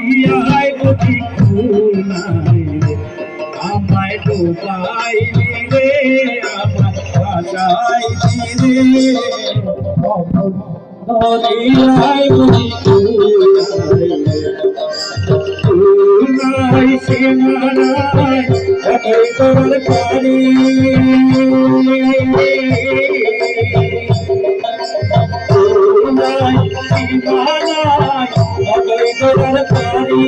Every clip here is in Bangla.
দরিয়ায় বুঝি কুল নাই রে আমায় ডুবাইলি রে আমায় ভাসাইলি রে দরিয়ায় বুঝি কুল নাই সীমানায় কতই তোর পারি নাই সীমানায় কতই তোর পারি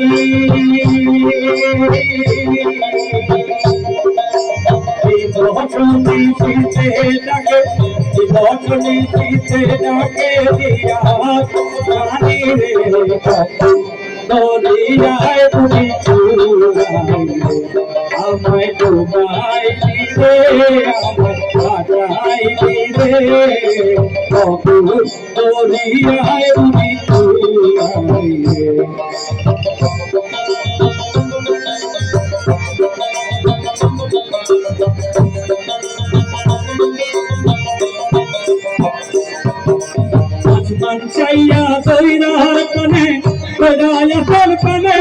বচনি শীতে ডাকে বচনি শীতে ডাকে দিয়া জানি রে দরিয়ায় বুঝি আমায় ডুবাইলি রে আমায় ভাসাইলি রে দরিয়ায় বুঝি আসমান চাইয়া দইরার কানে বজায়া তোর কানে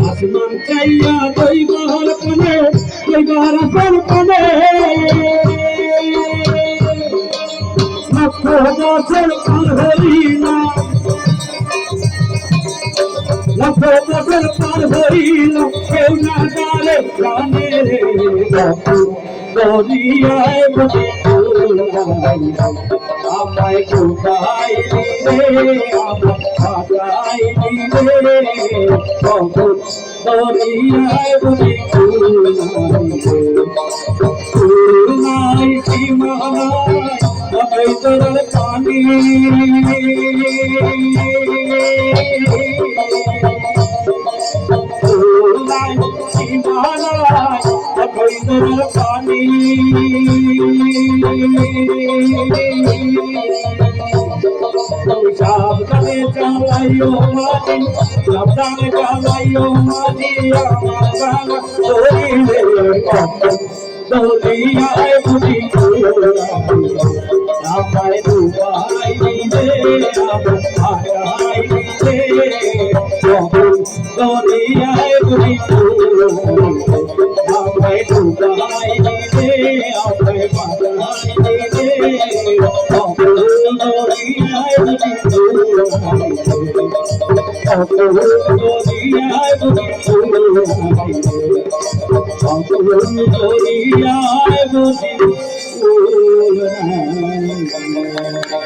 আসমান চাইয়া দইবার কানে দইবার তোর কানে লক্ষ বছর পার হইলা লক্ষ বছর পার হইল কেউ না জানে জানে রে দরিয়ায় বুঝি আমায় ডুবাইলি রে আমায় ভাসাইলি রে দরিয়ায় বুঝি নাই সীমানায় কতই তোর পানি পানি সাবধানে চালাইও মাঝি সাবধানে চালাইও মাঝি আমার গানা ধরিলে দরিয়ায় বুঝি আমায় ডুবাইলি রে আমায় ভাসাইলি রে দরিয়ায় বুঝি আমায় ডুবাইলি রে আমায় ভাসাইলি রে দরিয়ায় বুঝি দরিয়ায় বুঝি